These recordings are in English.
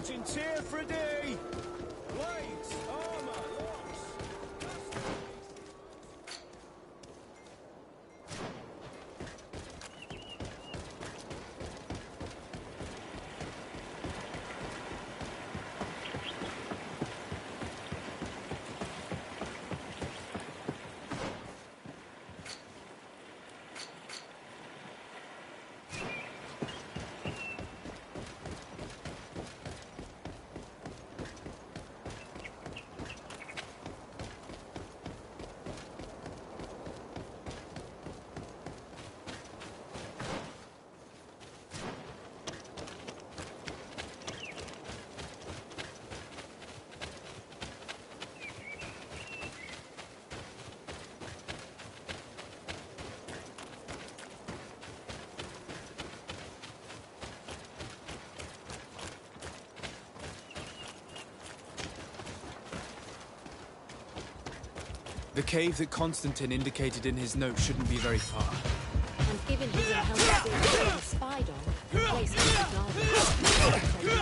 Charging tier for a day! Blades, armor, locks! The cave that Constantine indicated in his note shouldn't be very far. And given his intelligence being spied on, the place must be guarded.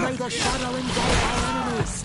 May the shadow engulf our enemies!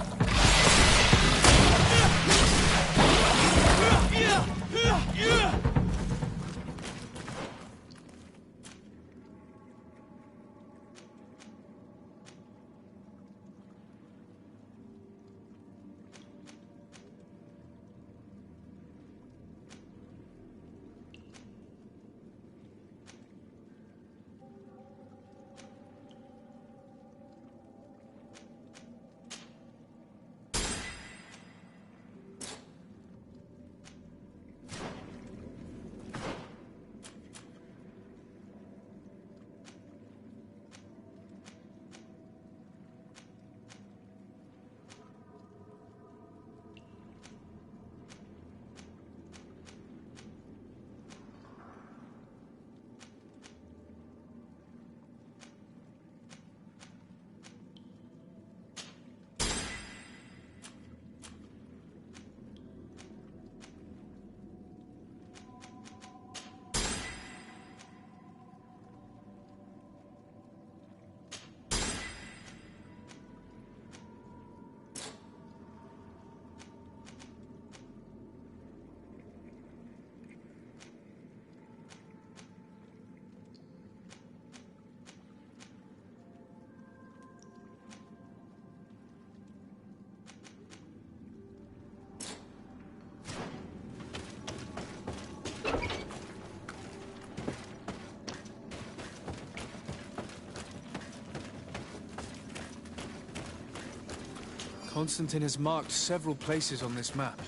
Constantine has marked several places on this map.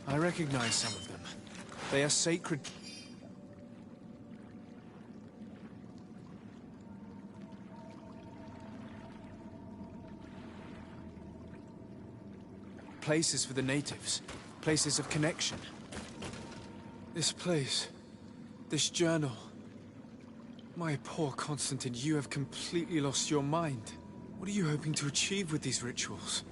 I recognize some of them. They are sacred... places for the natives. Places of connection. This place. This journal. My poor Constantine, you have completely lost your mind. What are you hoping to achieve with these rituals?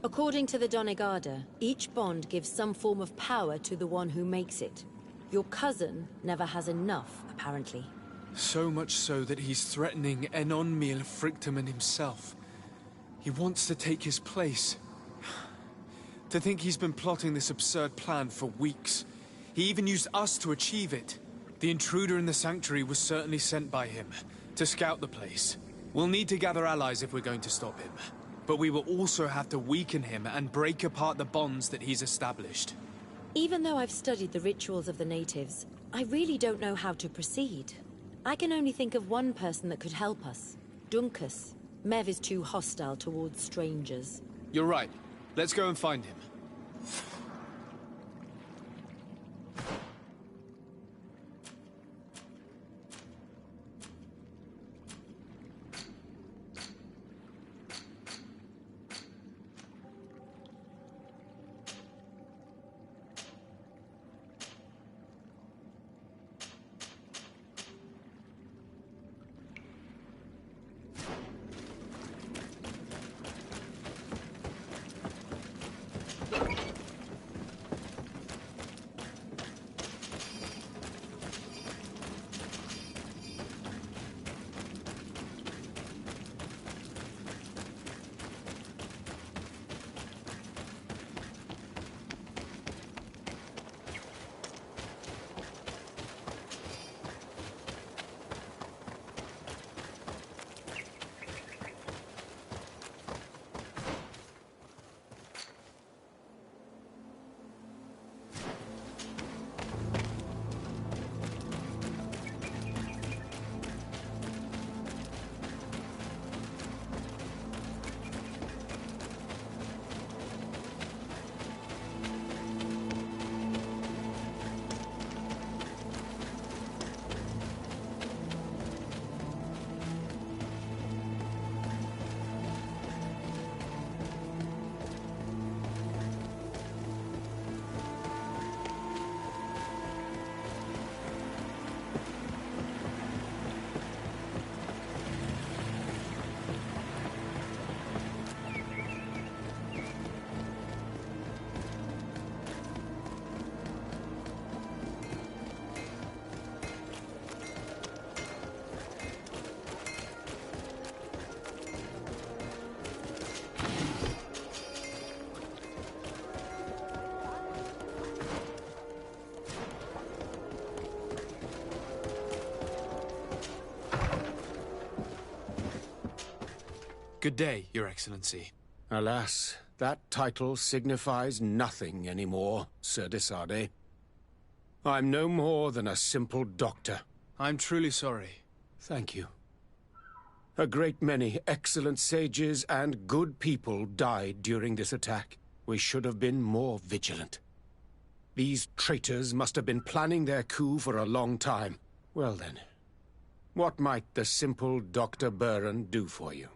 According to the Donegada, each bond gives some form of power to the one who makes it. Your cousin never has enough, apparently. So much so that he's threatening Enonmil Frictamen himself. He wants to take his place. To think he's been plotting this absurd plan for weeks. He even used us to achieve it. The intruder in the sanctuary was certainly sent by him, to scout the place. We'll need to gather allies if we're going to stop him. But we will also have to weaken him and break apart the bonds that he's established. Even though I've studied the rituals of the natives, I really don't know how to proceed. I can only think of one person that could help us. Dunkus. Mev is too hostile towards strangers. You're right. Let's go and find him. Good day, Your Excellency. Alas, that title signifies nothing anymore, Sir Desade. I'm no more than a simple doctor. I'm truly sorry. Thank you. A great many excellent sages and good people died during this attack. We should have been more vigilant. These traitors must have been planning their coup for a long time. Well then, what might the simple Dr. Buran do for you?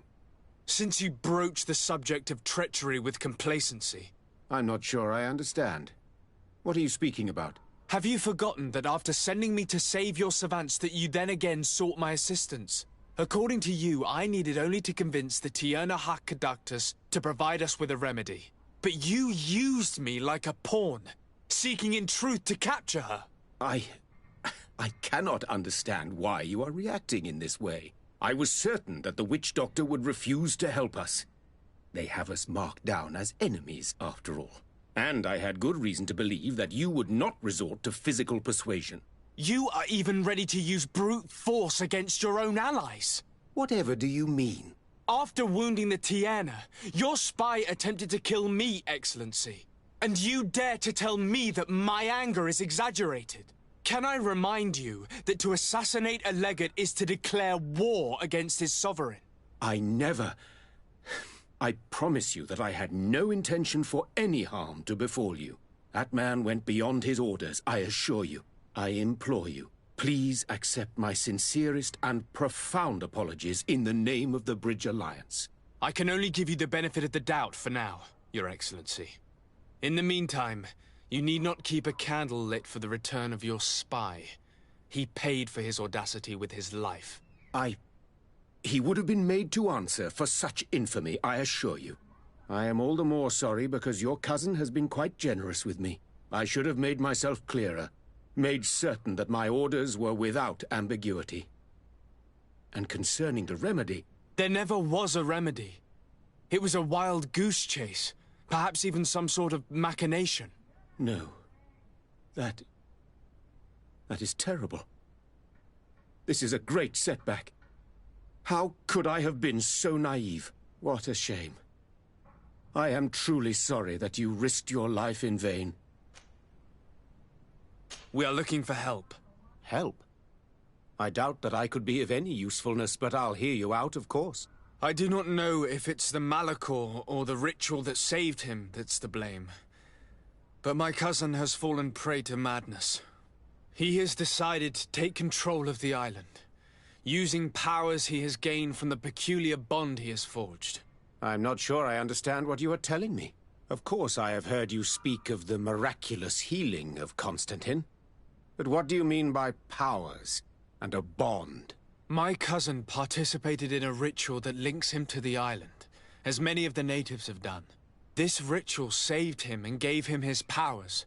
Since you broach the subject of treachery with complacency... I'm not sure I understand. What are you speaking about? Have you forgotten that after sending me to save your savants that you then again sought my assistance? According to you, I needed only to convince the Tierna Conductus to provide us with a remedy. But you used me like a pawn, seeking in truth to capture her. I cannot understand why you are reacting in this way. I was certain that the witch doctor would refuse to help us. They have us marked down as enemies, after all. And I had good reason to believe that you would not resort to physical persuasion. You are even ready to use brute force against your own allies. Whatever do you mean? After wounding the Tierna, your spy attempted to kill me, Excellency. And you dare to tell me that my anger is exaggerated. Can I remind you that to assassinate a legate is to declare war against his sovereign? I never... I promise you that I had no intention for any harm to befall you. That man went beyond his orders, I assure you. I implore you, please accept my sincerest and profound apologies in the name of the Bridge Alliance. I can only give you the benefit of the doubt for now, Your Excellency. In the meantime, you need not keep a candle lit for the return of your spy. He paid for his audacity with his life. He would have been made to answer for such infamy, I assure you. I am all the more sorry because your cousin has been quite generous with me. I should have made myself clearer, made certain that my orders were without ambiguity. And concerning the remedy... There never was a remedy. It was a wild goose chase, perhaps even some sort of machination. No. That is terrible. This is a great setback. How could I have been so naive? What a shame. I am truly sorry that you risked your life in vain. We are looking for help. Help? I doubt that I could be of any usefulness, but I'll hear you out, of course. I do not know if it's the Malachor or the ritual that saved him that's to blame. But my cousin has fallen prey to madness. He has decided to take control of the island, using powers he has gained from the peculiar bond he has forged. I'm not sure I understand what you are telling me. Of course I have heard you speak of the miraculous healing of Constantine. But what do you mean by powers and a bond? My cousin participated in a ritual that links him to the island, as many of the natives have done. This ritual saved him and gave him his powers,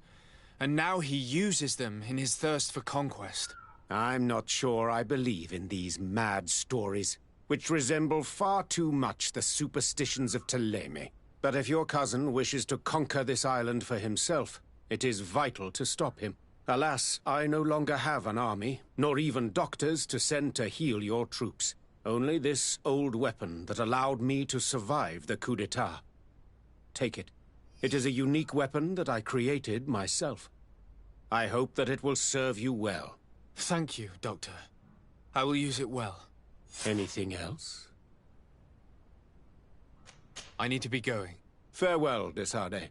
and now he uses them in his thirst for conquest. I'm not sure I believe in these mad stories, which resemble far too much the superstitions of Ptolemy. But if your cousin wishes to conquer this island for himself, it is vital to stop him. Alas, I no longer have an army, nor even doctors to send to heal your troops. Only this old weapon that allowed me to survive the coup d'etat. Take it. It is a unique weapon that I created myself. I hope that it will serve you well. Thank you, Doctor. I will use it well. Anything else? I need to be going. Farewell, Desade.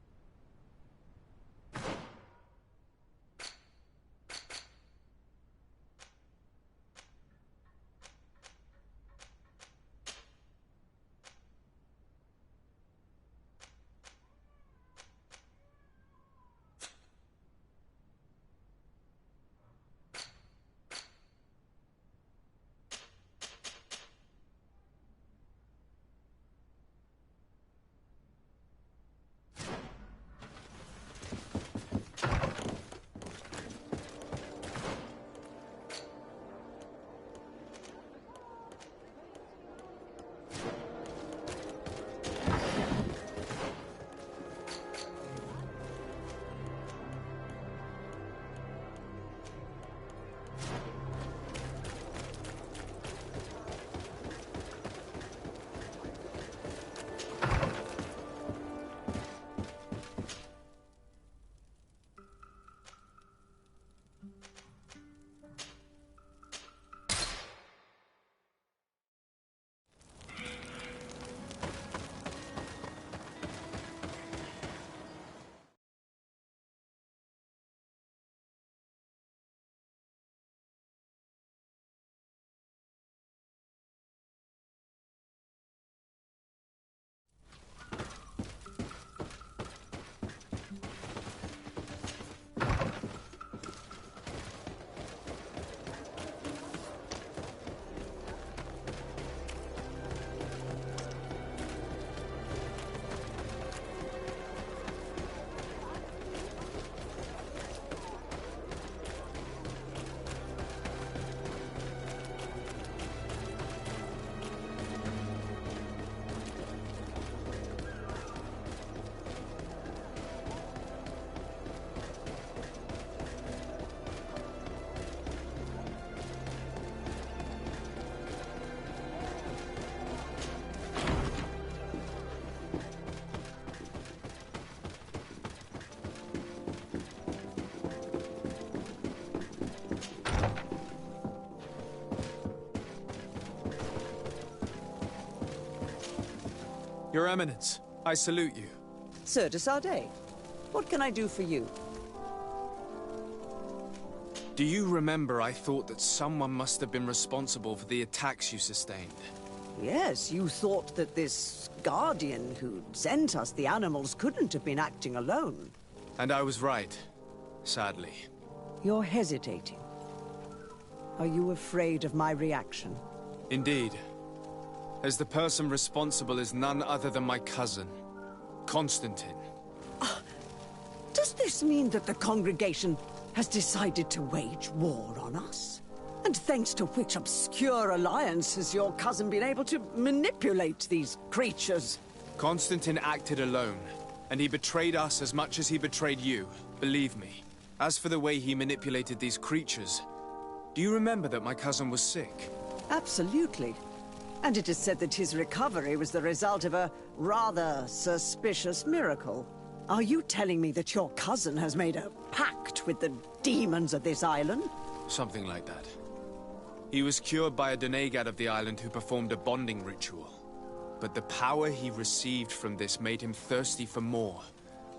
Your Eminence, I salute you. Sir de Sardet, what can I do for you? Do you remember I thought that someone must have been responsible for the attacks you sustained? Yes, you thought that this guardian who sent us the animals couldn't have been acting alone. And I was right, sadly. You're hesitating. Are you afraid of my reaction? Indeed. As the person responsible is none other than my cousin, Constantine. Does this mean that the congregation has decided to wage war on us? And thanks to which obscure alliance has your cousin been able to manipulate these creatures? Constantine acted alone, and he betrayed us as much as he betrayed you, believe me. As for the way he manipulated these creatures, do you remember that my cousin was sick? Absolutely. And it is said that his recovery was the result of a rather suspicious miracle. Are you telling me that your cousin has made a pact with the demons of this island? Something like that. He was cured by a Donegad of the island who performed a bonding ritual. But the power he received from this made him thirsty for more,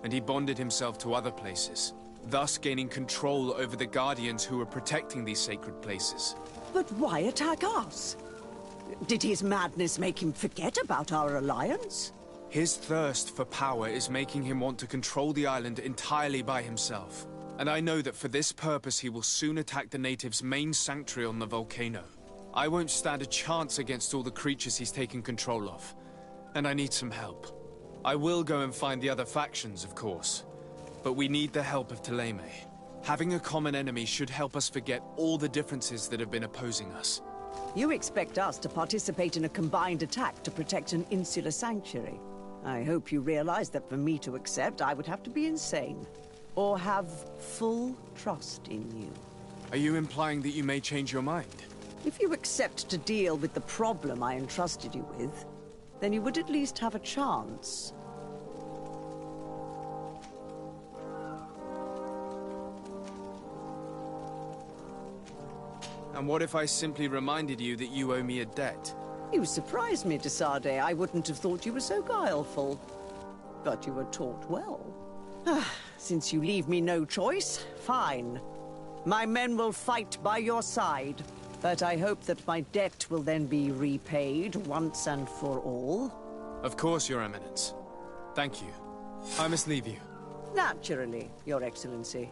and he bonded himself to other places, thus gaining control over the Guardians who were protecting these sacred places. But why attack us? Did his madness make him forget about our alliance? His thirst for power is making him want to control the island entirely by himself. And I know that for this purpose he will soon attack the natives' main sanctuary on the volcano. I won't stand a chance against all the creatures he's taken control of. And I need some help. I will go and find the other factions, of course. But we need the help of Thélème. Having a common enemy should help us forget all the differences that have been opposing us. You expect us to participate in a combined attack to protect an insular sanctuary. I hope you realize that for me to accept, I would have to be insane. Or have full trust in you. Are you implying that you may change your mind? If you accept to deal with the problem I entrusted you with, then you would at least have a chance. And what if I simply reminded you that you owe me a debt? You surprised me, de Sardet. I wouldn't have thought you were so guileful. But you were taught well. Since you leave me no choice, fine. My men will fight by your side. But I hope that my debt will then be repaid once and for all. Of course, Your Eminence. Thank you. I must leave you. Naturally, Your Excellency.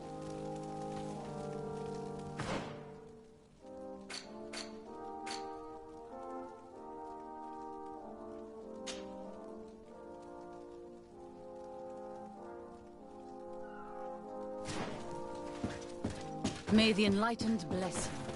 May the Enlightened bless you.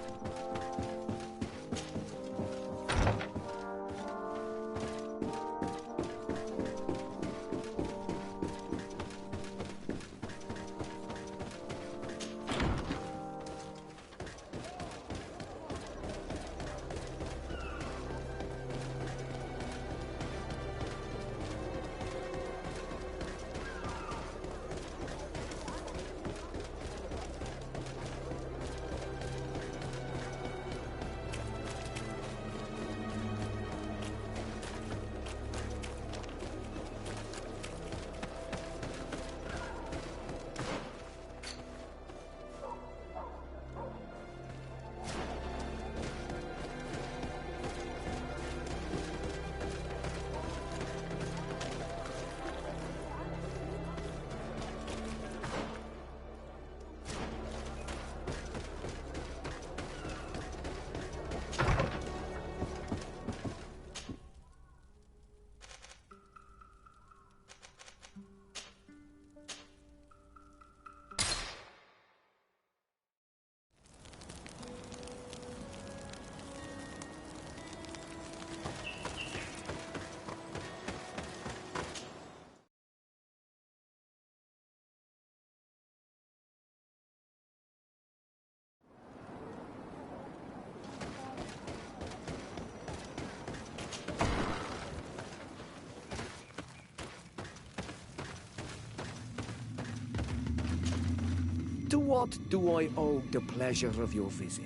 To what do I owe the pleasure of your visit?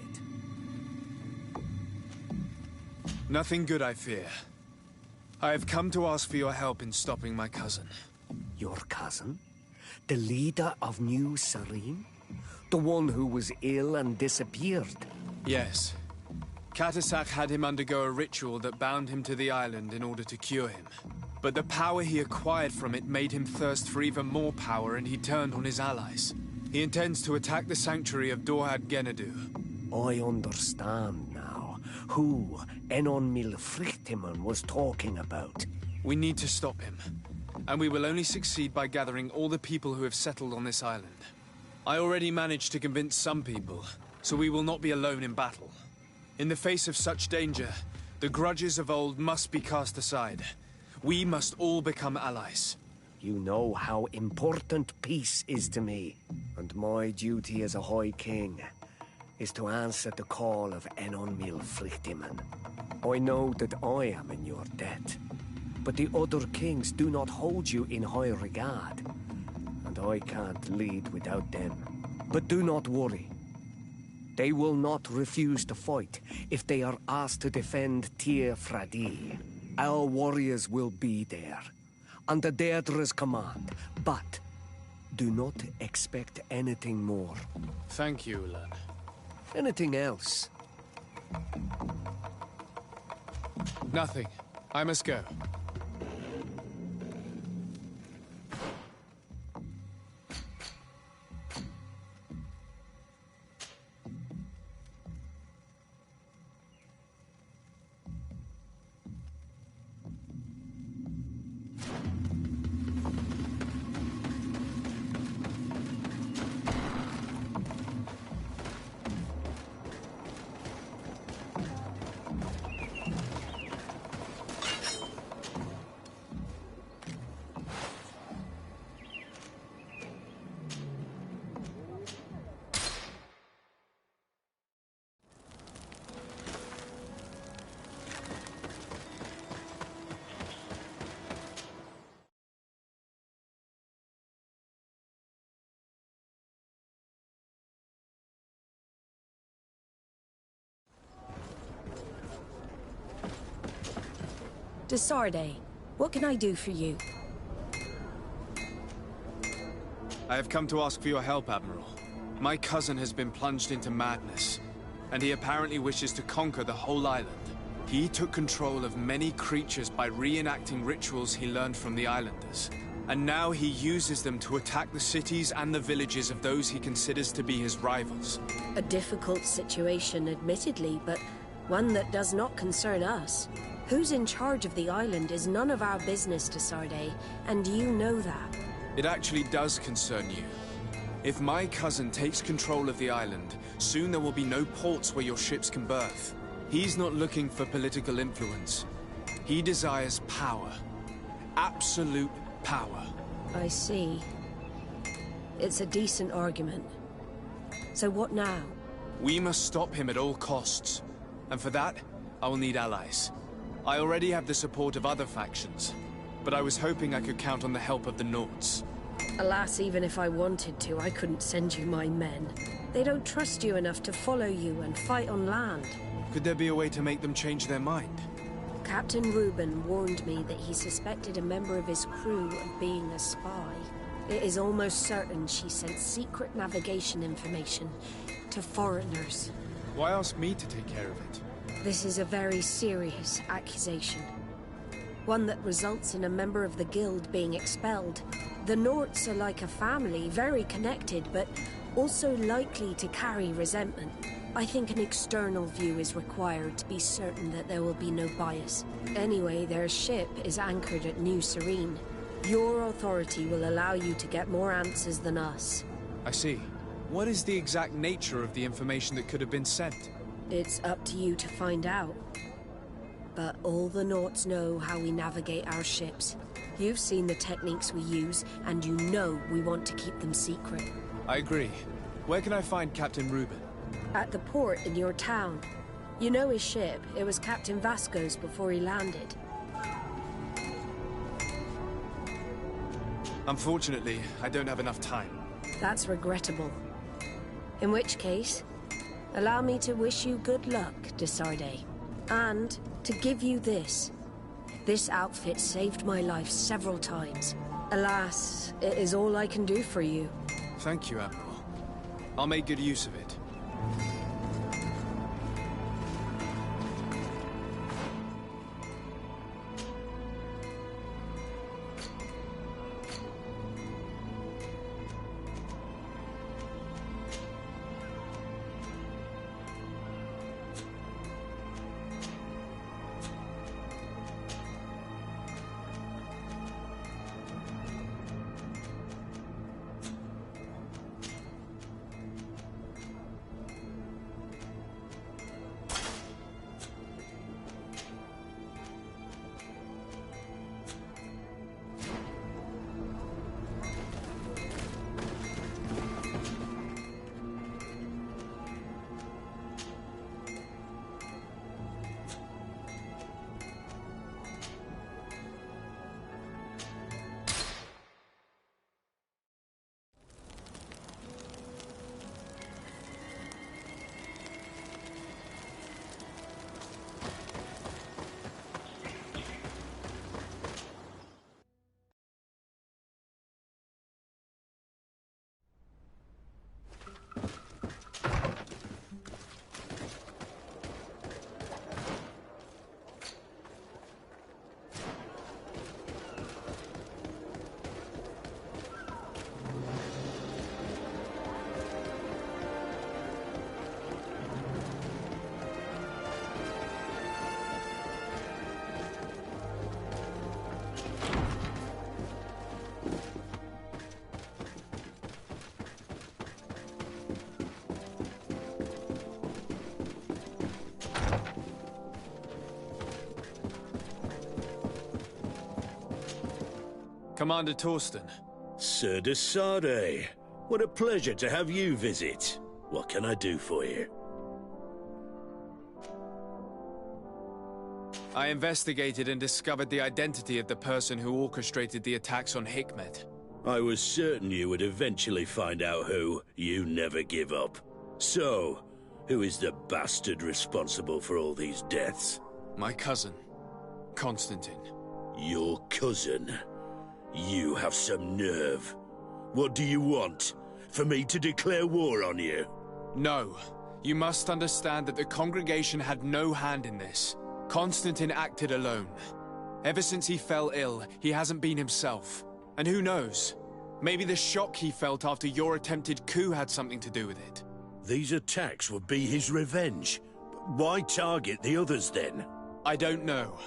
Nothing good, I fear. I have come to ask for your help in stopping my cousin. Your cousin? The leader of New Serene? The one who was ill and disappeared? Yes. Katasak had him undergo a ritual that bound him to the island in order to cure him. But the power he acquired from it made him thirst for even more power, and he turned on his allies. He intends to attack the sanctuary of Dorhad Genadu. I understand now who Enon Milfrictiman was talking about. We need to stop him. And we will only succeed by gathering all the people who have settled on this island. I already managed to convince some people, so we will not be alone in battle. In the face of such danger, the grudges of old must be cast aside. We must all become allies. You know how important peace is to me, and my duty as a High King is to answer the call of Enon Milfrictiman. I know that I am in your debt, but the other kings do not hold you in high regard, and I can't lead without them. But do not worry. They will not refuse to fight if they are asked to defend Tir Fradi. Our warriors will be there, under Deirdre's command, but do not expect anything more. Thank you, Ulan. Anything else? Nothing. I must go. Desarde, what can I do for you? I have come to ask for your help, Admiral. My cousin has been plunged into madness, and he apparently wishes to conquer the whole island. He took control of many creatures by reenacting rituals he learned from the islanders. And now he uses them to attack the cities and the villages of those he considers to be his rivals. A difficult situation, admittedly, but one that does not concern us. Who's in charge of the island is none of our business, Desarde, and you know that. It actually does concern you. If my cousin takes control of the island, soon there will be no ports where your ships can berth. He's not looking for political influence. He desires power. Absolute power. I see. It's a decent argument. So what now? We must stop him at all costs. And for that, I will need allies. I already have the support of other factions, but I was hoping I could count on the help of the Nords. Alas, even if I wanted to, I couldn't send you my men. They don't trust you enough to follow you and fight on land. Could there be a way to make them change their mind? Captain Reuben warned me that he suspected a member of his crew of being a spy. It is almost certain she sent secret navigation information to foreigners. Why ask me to take care of it? This is a very serious accusation. One that results in a member of the guild being expelled. The Norts are like a family, very connected, but also likely to carry resentment. I think an external view is required to be certain that there will be no bias. Anyway, their ship is anchored at New Serene. Your authority will allow you to get more answers than us. I see. What is the exact nature of the information that could have been sent? It's up to you to find out. But all the Norts know how we navigate our ships. You've seen the techniques we use, and you know we want to keep them secret. I agree. Where can I find Captain Reuben? At the port in your town. You know his ship. It was Captain Vasco's before he landed. Unfortunately, I don't have enough time. That's regrettable. In which case, allow me to wish you good luck, Desarde. And to give you this. This outfit saved my life several times. Alas, it is all I can do for you. Thank you, Admiral. I'll make good use of it. Commander Torsten. Sir de Sade, what a pleasure to have you visit. What can I do for you? I investigated and discovered the identity of the person who orchestrated the attacks on Hikmet. I was certain you would eventually find out who. You never give up. So, who is the bastard responsible for all these deaths? My cousin, Constantine. Your cousin? You have some nerve. What do you want? For me to declare war on you? No. You must understand that the congregation had no hand in this. Constantine acted alone. Ever since he fell ill, he hasn't been himself. And who knows? Maybe the shock he felt after your attempted coup had something to do with it. These attacks would be his revenge. Why target the others then? I don't know.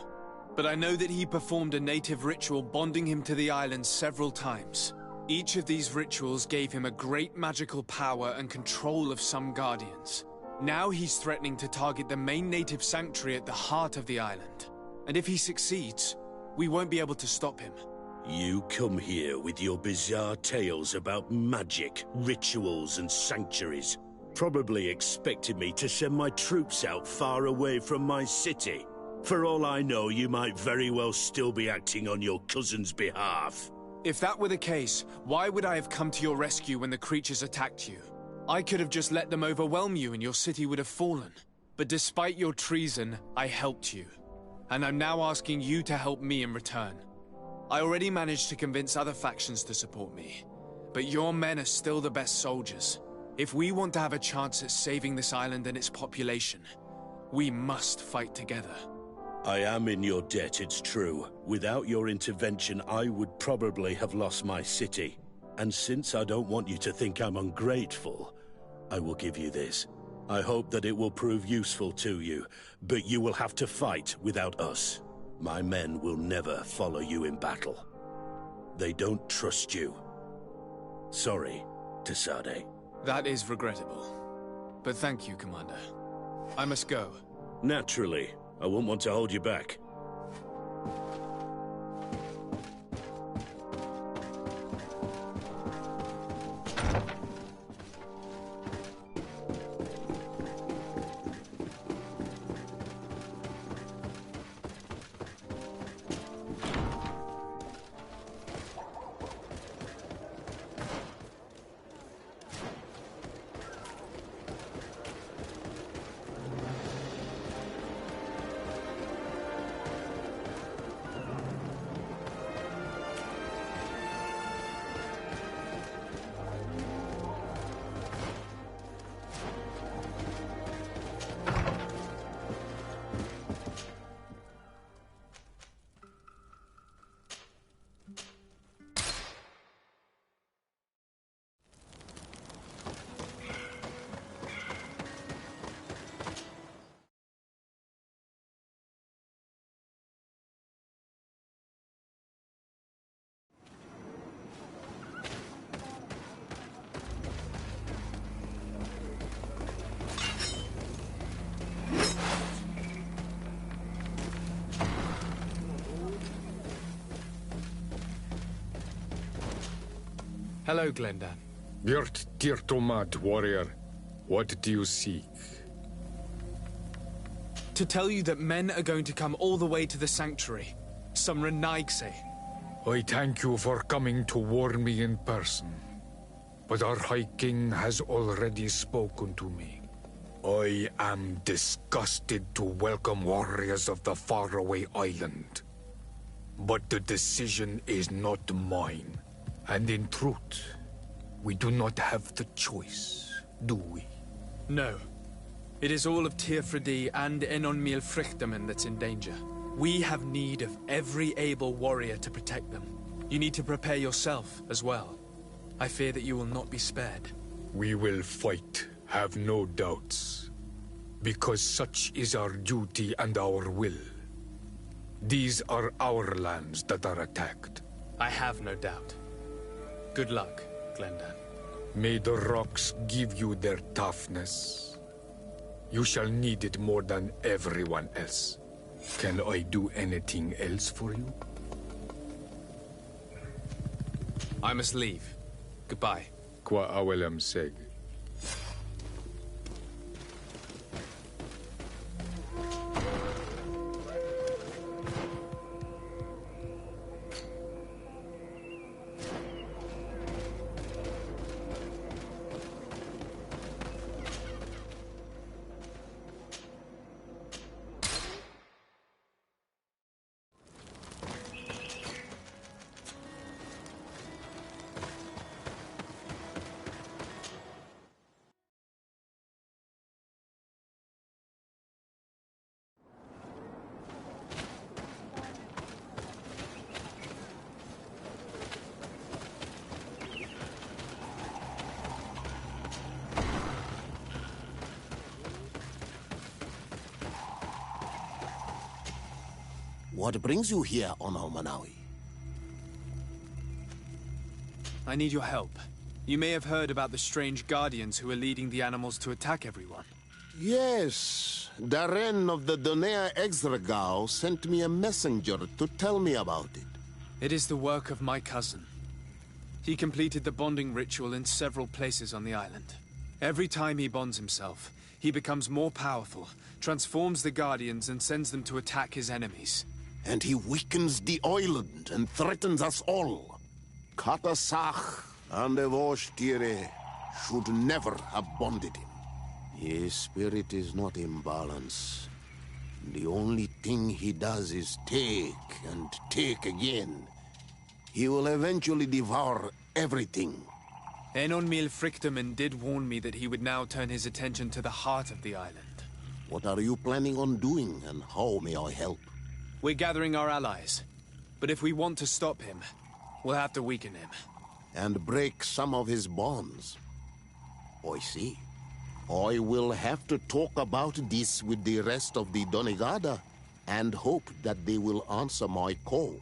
But I know that he performed a native ritual bonding him to the island several times. Each of these rituals gave him a great magical power and control of some guardians. Now he's threatening to target the main native sanctuary at the heart of the island. And if he succeeds, we won't be able to stop him. You come here with your bizarre tales about magic, rituals and sanctuaries. Probably expected me to send my troops out far away from my city. For all I know, you might very well still be acting on your cousin's behalf. If that were the case, why would I have come to your rescue when the creatures attacked you? I could have just let them overwhelm you and your city would have fallen. But despite your treason, I helped you. And I'm now asking you to help me in return. I already managed to convince other factions to support me. But your men are still the best soldiers. If we want to have a chance at saving this island and its population, we must fight together. I am in your debt, it's true. Without your intervention, I would probably have lost my city. And since I don't want you to think I'm ungrateful, I will give you this. I hope that it will prove useful to you, but you will have to fight without us. My men will never follow you in battle. They don't trust you. Sorry, Tesade. That is regrettable. But thank you, Commander. I must go. Naturally. I won't want to hold you back. Hello, Glendan. Björt Tirtomad, warrior. What do you seek? To tell you that men are going to come all the way to the sanctuary. Some Renaigse. I thank you for coming to warn me in person. But our High King has already spoken to me. I am disgusted to welcome warriors of the faraway island. But the decision is not mine. And in truth, we do not have the choice, do we? No. It is all of Tirfredi and Enonmil Frichtemann that's in danger. We have need of every able warrior to protect them. You need to prepare yourself as well. I fear that you will not be spared. We will fight, have no doubts. Because such is our duty and our will. These are our lands that are attacked. I have no doubt. Good luck, Glendan. May the rocks give you their toughness. You shall need it more than everyone else. Can I do anything else for you? I must leave. Goodbye. Qua awelem seg. What brings you here, Ono Manawi? I need your help. You may have heard about the strange guardians who are leading the animals to attack everyone. Yes, Darren of the Donea Exregao sent me a messenger to tell me about it. It is the work of my cousin. He completed the bonding ritual in several places on the island. Every time he bonds himself, he becomes more powerful, transforms the guardians and sends them to attack his enemies. And he weakens the island and threatens us all. Katasach and Evosh should never have bonded him. His spirit is not in balance. The only thing he does is take and take again. He will eventually devour everything. Enonmil Frichtemann did warn me that he would now turn his attention to the heart of the island. What are you planning on doing, and how may I help? We're gathering our allies. But if we want to stop him, we'll have to weaken him. And break some of his bonds. I see. I will have to talk about this with the rest of the Donegada, and hope that they will answer my call.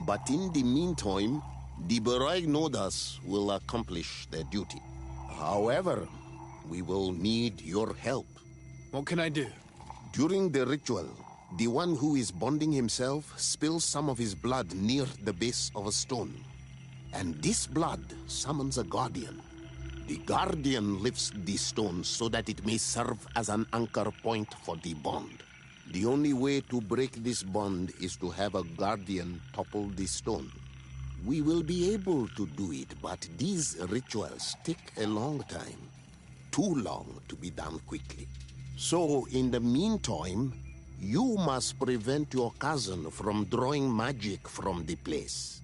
But in the meantime, the Beraig Nodas will accomplish their duty. However, we will need your help. What can I do? During the ritual, the one who is bonding himself spills some of his blood near the base of a stone. And this blood summons a guardian. The guardian lifts the stone so that it may serve as an anchor point for the bond. The only way to break this bond is to have a guardian topple the stone. We will be able to do it, but these rituals take a long time. Too long to be done quickly. So, in the meantime, you must prevent your cousin from drawing magic from the place.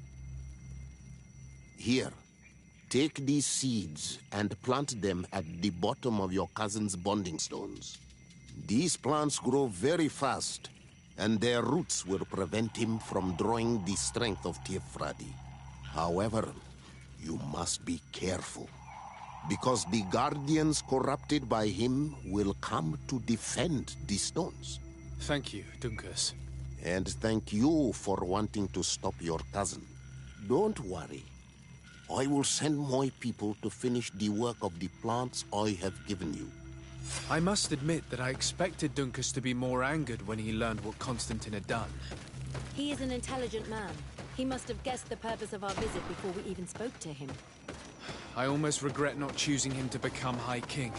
Here, take these seeds and plant them at the bottom of your cousin's bonding stones. These plants grow very fast, and their roots will prevent him from drawing the strength of Tirfredi. However, you must be careful, because the guardians corrupted by him will come to defend the stones. Thank you, Dunkus. And thank you for wanting to stop your cousin. Don't worry. I will send my people to finish the work of the plants I have given you. I must admit that I expected Dunkus to be more angered when he learned what Constantine had done. He is an intelligent man. He must have guessed the purpose of our visit before we even spoke to him. I almost regret not choosing him to become High King.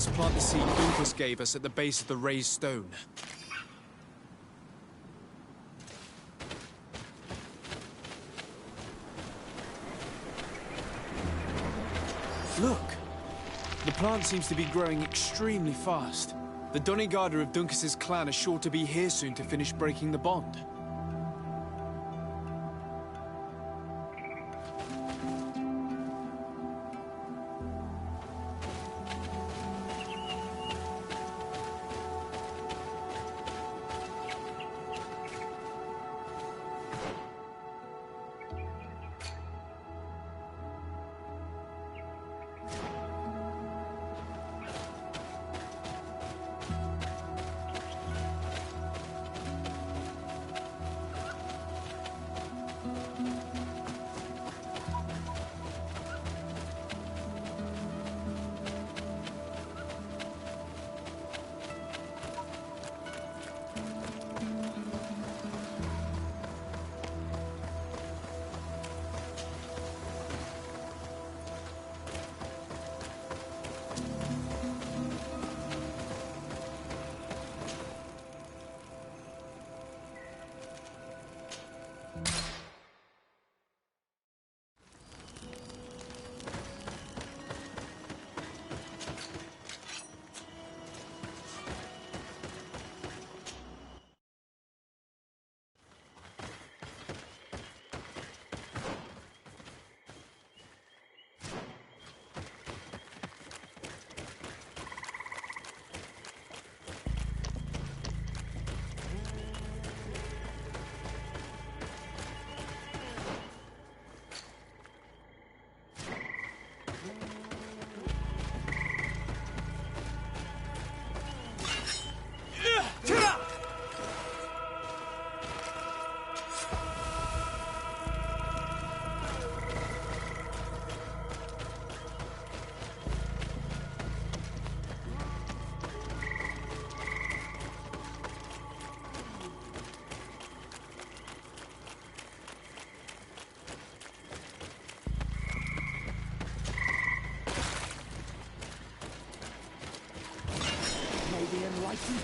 Let's plant the seed Dunkus gave us at the base of the raised stone. Look! The plant seems to be growing extremely fast. The Donigarda of Dunkus's clan are sure to be here soon to finish breaking the bond.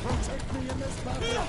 protect me in this battle.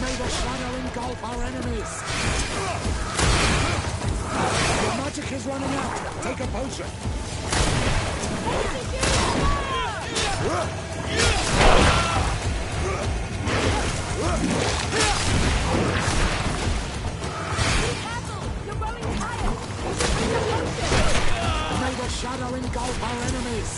May the shadow engulf our enemies. Your magic is running out. Take a potion. May the shadow engulf our enemies.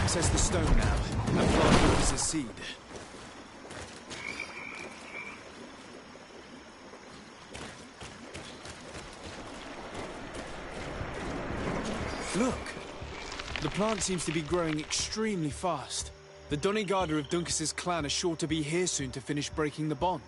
Access the stone now, and plant Lucas's seed. Look! The plant seems to be growing extremely fast. The Donigarda of Duncas's clan are sure to be here soon to finish breaking the bond.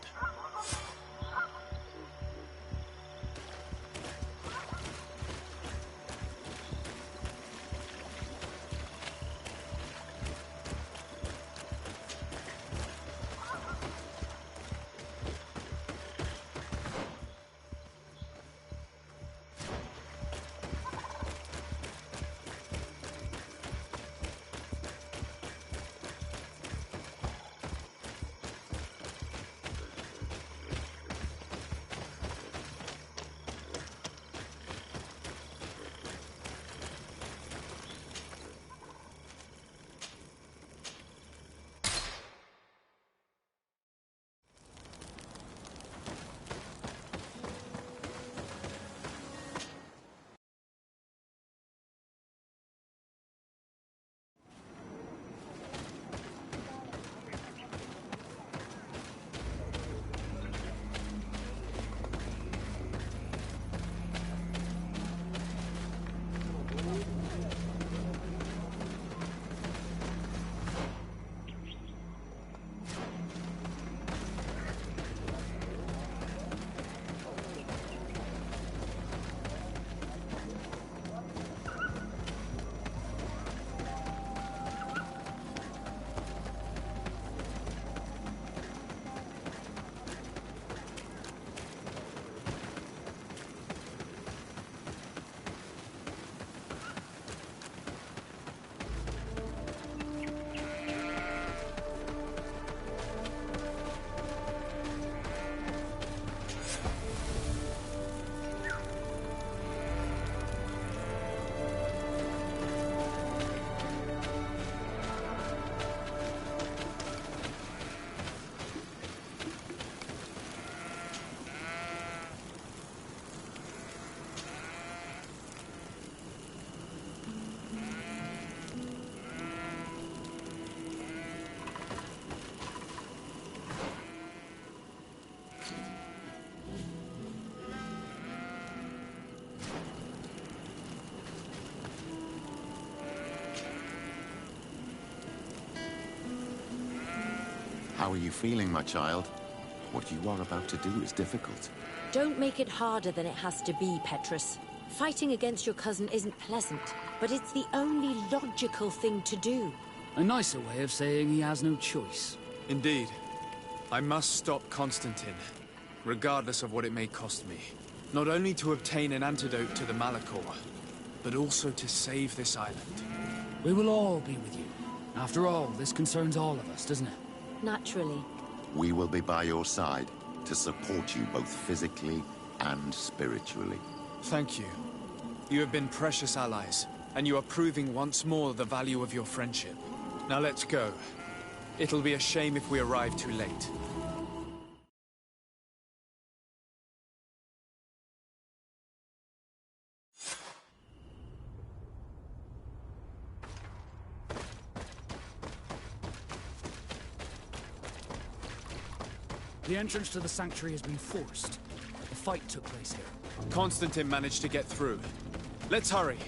How are you feeling, my child? What you are about to do is difficult. Don't make it harder than it has to be, Petrus. Fighting against your cousin isn't pleasant, but it's the only logical thing to do. A nicer way of saying he has no choice. Indeed. I must stop Constantine, regardless of what it may cost me. Not only to obtain an antidote to the Malachor, but also to save this island. We will all be with you. After all, this concerns all of us, doesn't it? Naturally. We will be by your side to support you both physically and spiritually. Thank you. You have been precious allies, and you are proving once more the value of your friendship. Now let's go. It'll be a shame if we arrive too late. The entrance to the sanctuary has been forced. A fight took place here. Constantine managed to get through. Let's hurry.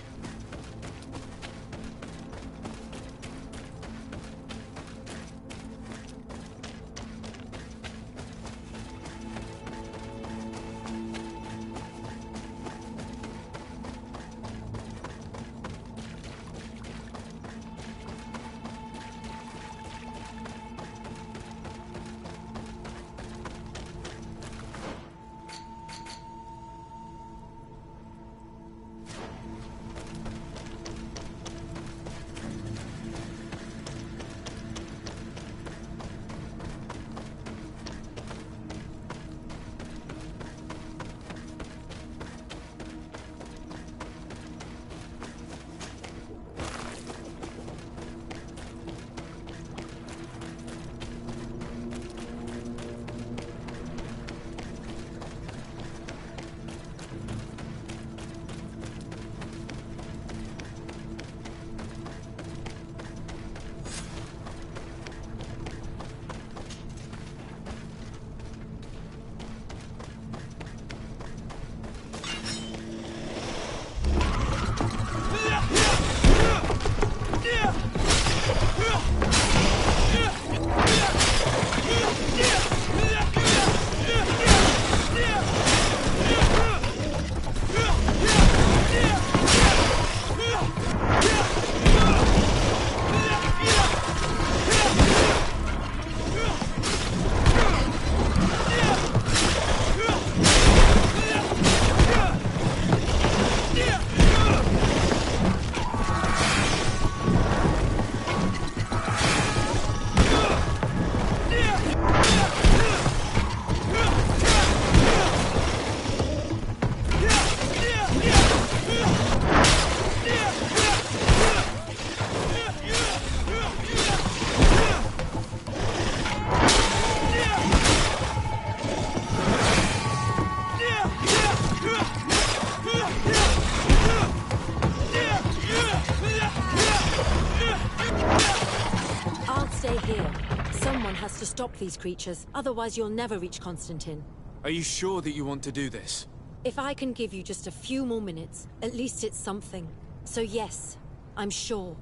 Stop these creatures, otherwise you'll never reach Constantine. Are you sure that you want to do this? If I can give you just a few more minutes, at least it's something. So yes, I'm sure.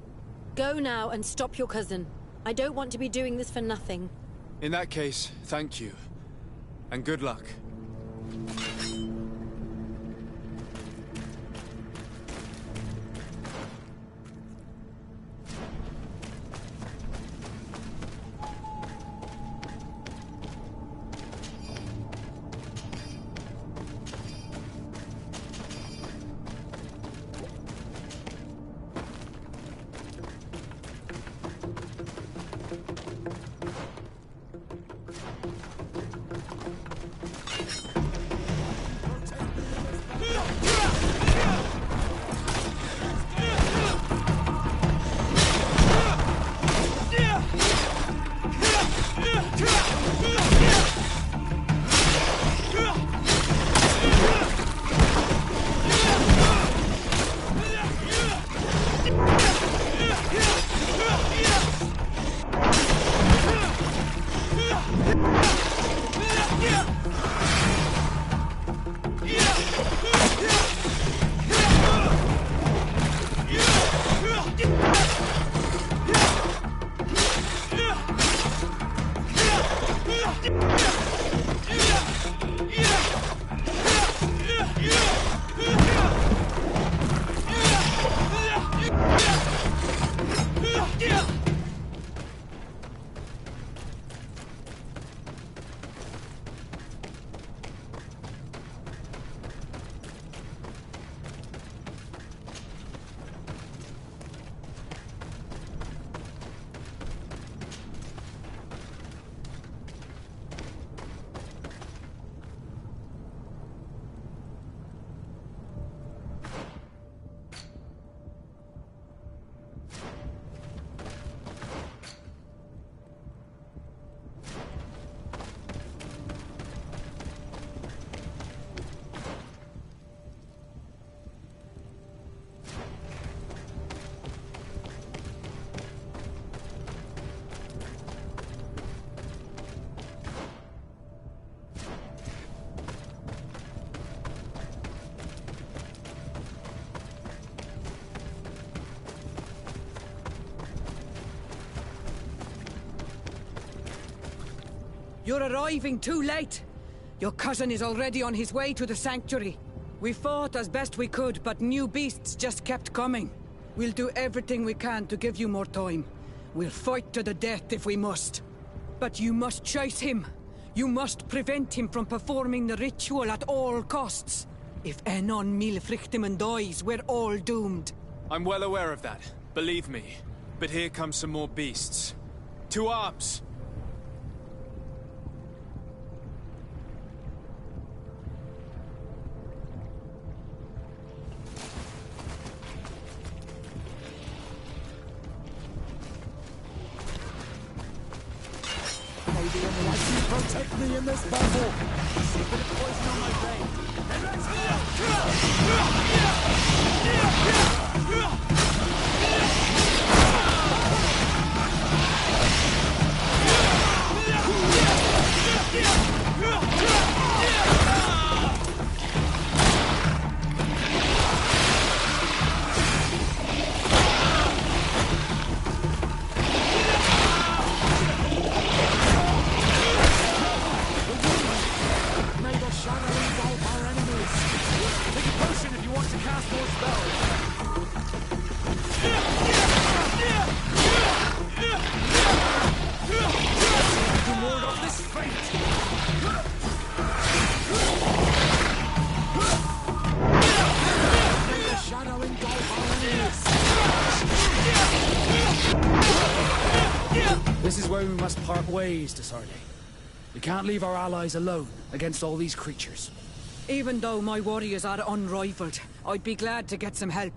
Go now and stop your cousin. I don't want to be doing this for nothing. In that case, thank you. And good luck. You're arriving too late. Your cousin is already on his way to the sanctuary. We fought as best we could, but new beasts just kept coming. We'll do everything we can to give you more time. We'll fight to the death if we must. But you must chase him. You must prevent him from performing the ritual at all costs. If Enon Milfrichtemann dies, we're all doomed. I'm well aware of that, believe me. But here come some more beasts. To arms! May the Enlightened protect me in this battle! Secret poison on my brain. May the shadow engulf our enemies! Take a potion if you want to cast more spells! To ward off this fate! May the shadow engulf our enemies! This is where we must part ways, Desarde. We can't leave our allies alone against all these creatures. Even though my warriors are unrivaled, I'd be glad to get some help.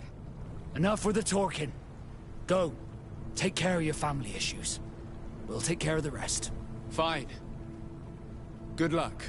Enough with the talking. Go. Take care of your family issues. We'll take care of the rest. Fine. Good luck.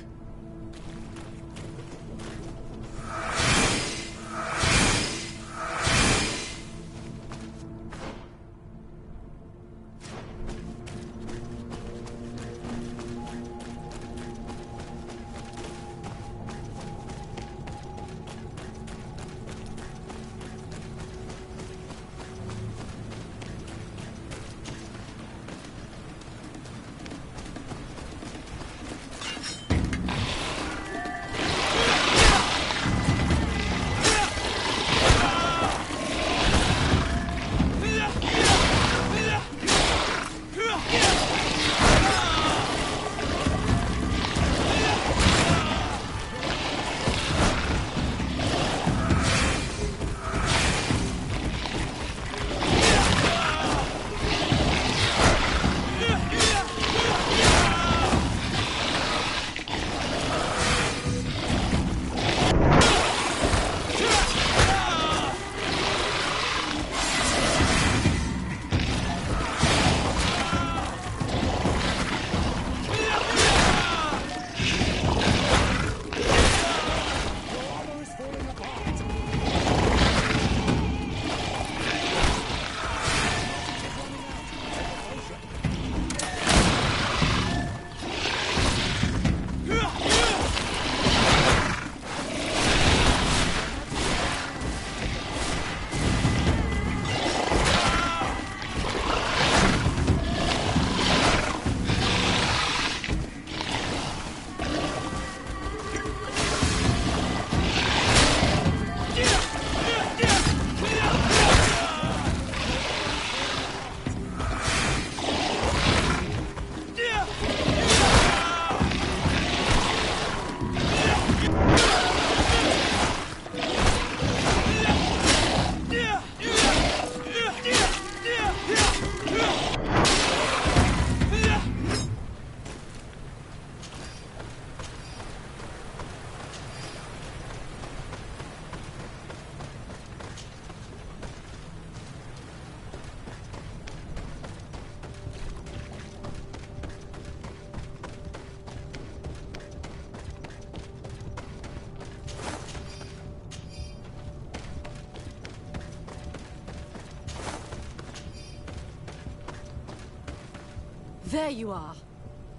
There you are.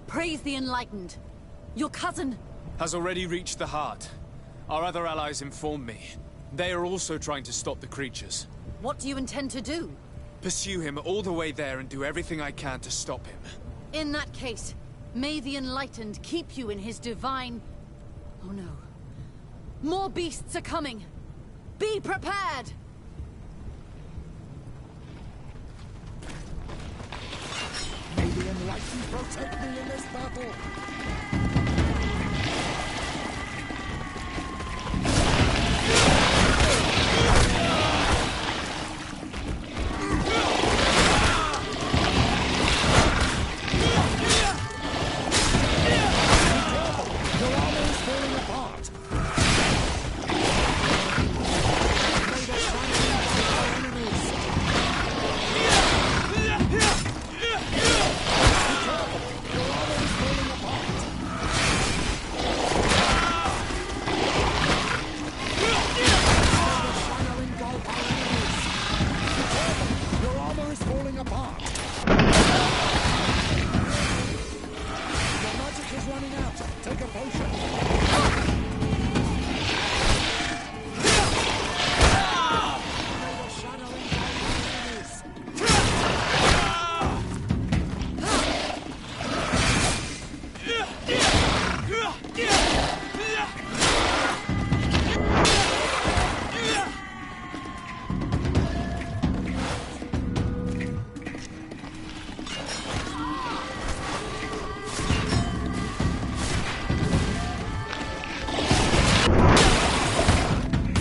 Praise the Enlightened. Your cousin... has already reached the heart. Our other allies informed me. They are also trying to stop the creatures. What do you intend to do? Pursue him all the way there and do everything I can to stop him. In that case, May the Enlightened keep you in his divine... Oh no. More beasts are coming! Be prepared! May the Enlightened protect me in this battle!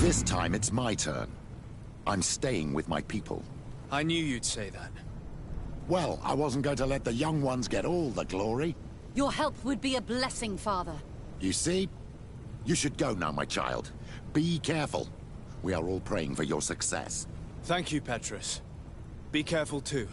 This time it's my turn. I'm staying with my people. I knew you'd say that. Well, I wasn't going to let the young ones get all the glory. Your help would be a blessing, Father. You see? You should go now, my child. Be careful. We are all praying for your success. Thank you, Petrus. Be careful too.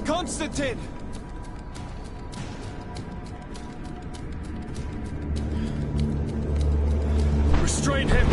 Constantine! Restrain him!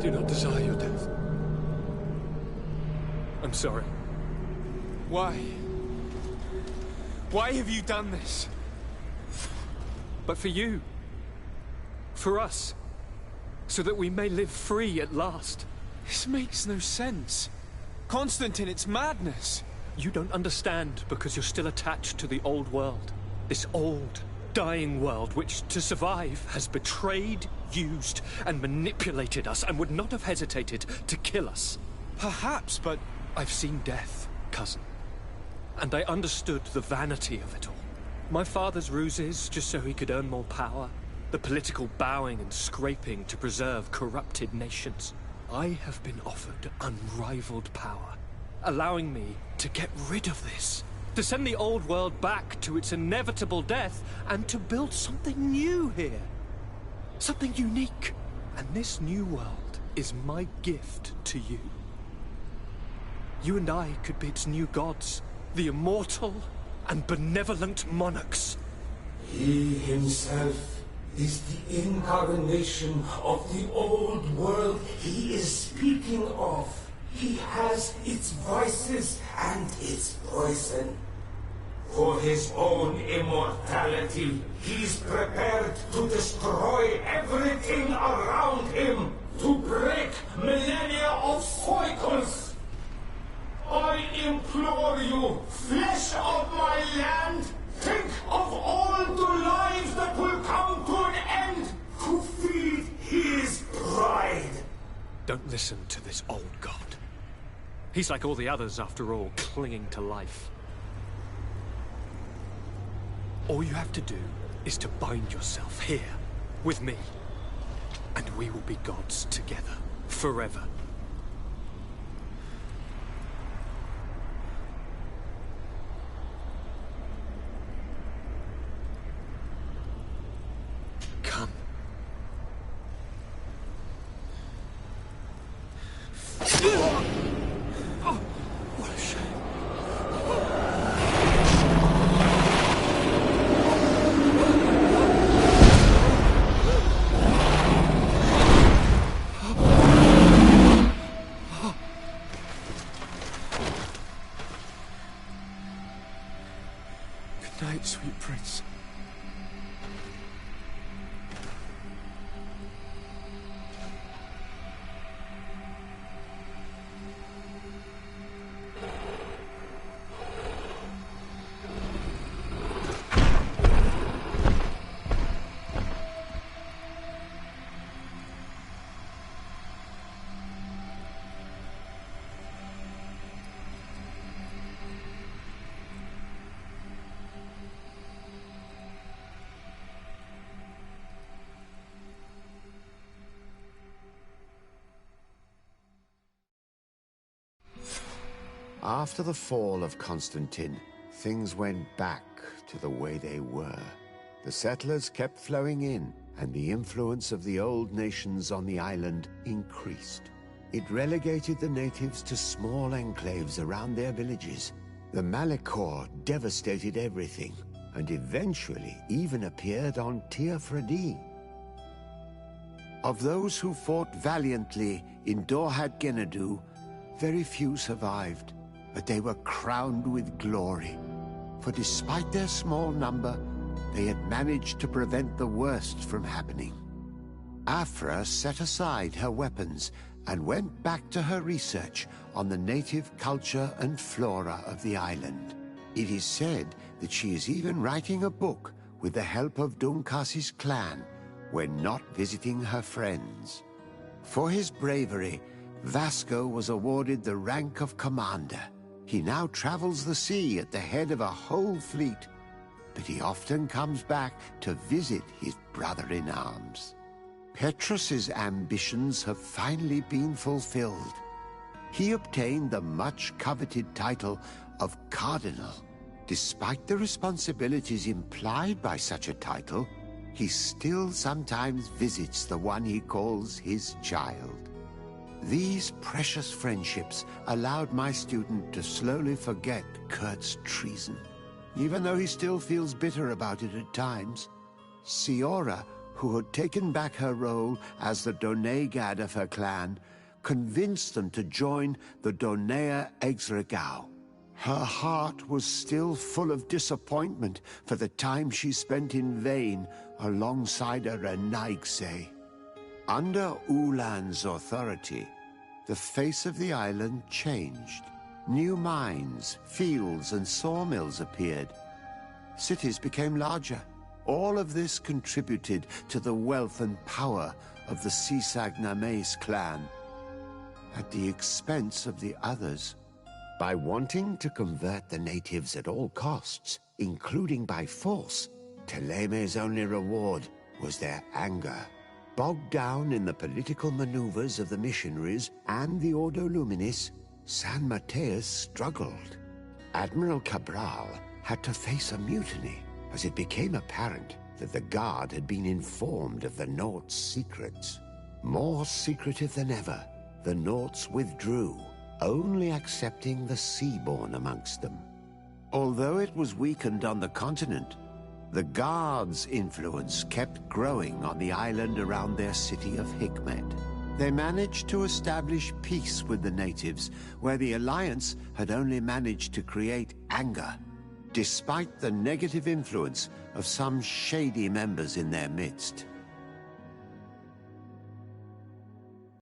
do not desire your death. I'm sorry. Why? Why have you done this? But for you. For us. So that we may live free at last. This makes no sense. Constantine, it's madness. You don't understand because you're still attached to the old world. This old, dying world which, to survive, has betrayed, used, and manipulated us and would not have hesitated to kill us. Perhaps, but I've seen death, cousin. And I understood the vanity of it all. My father's ruses just so he could earn more power. The political bowing and scraping to preserve corrupted nations. I have been offered unrivaled power, allowing me to get rid of this. To send the old world back to its inevitable death and to build something new here. Something unique. And this new world is my gift to you. You and I could be its new gods, the immortal and benevolent monarchs. He himself is the incarnation of the old world he is speaking of. He has its vices and its poison. For his own immortality, he's prepared to destroy everything around him, to break millennia of cycles. I implore you, flesh of my land, think of all the lives that will come to an end to feed his pride. Don't listen to this old god. He's like all the others, after all, clinging to life. All you have to do is to bind yourself here, with me. And we will be gods together, forever. Come. Oh, what a shame. Good night, sweet prince. After the fall of Constantine, things went back to the way they were. The settlers kept flowing in, and the influence of the old nations on the island increased. It relegated the natives to small enclaves around their villages. The Malachor devastated everything, and eventually even appeared on Tir Fradee. Of those who fought valiantly in Dorhat Genadu, very few survived. But they were crowned with glory, for despite their small number, they had managed to prevent the worst from happening. Afra set aside her weapons and went back to her research on the native culture and flora of the island. It is said that she is even writing a book with the help of Dunkas's clan when not visiting her friends. For his bravery, Vasco was awarded the rank of commander. He now travels the sea at the head of a whole fleet, but he often comes back to visit his brother-in-arms. Petrus's ambitions have finally been fulfilled. He obtained the much-coveted title of Cardinal. Despite the responsibilities implied by such a title, he still sometimes visits the one he calls his child. These precious friendships allowed my student to slowly forget Kurt's treason, even though he still feels bitter about it at times. Siora, who had taken back her role as the Donegad of her clan, convinced them to join the Donea Exregao. Her heart was still full of disappointment for the time she spent in vain alongside her Renaigse. Under Ulan's authority, the face of the island changed. New mines, fields, and sawmills appeared. Cities became larger. All of this contributed to the wealth and power of the Sisag Names clan, at the expense of the others. By wanting to convert the natives at all costs, including by force, Teleme's only reward was their anger. Bogged down in the political maneuvers of the missionaries and the Ordo Luminis, San Mateus struggled. Admiral Cabral had to face a mutiny, as it became apparent that the Guard had been informed of the Nort's secrets. More secretive than ever, the Norts withdrew, only accepting the Seaborn amongst them. Although it was weakened on the continent, the Guard's influence kept growing on the island around their city of Hikmet. They managed to establish peace with the natives, where the Alliance had only managed to create anger, despite the negative influence of some shady members in their midst.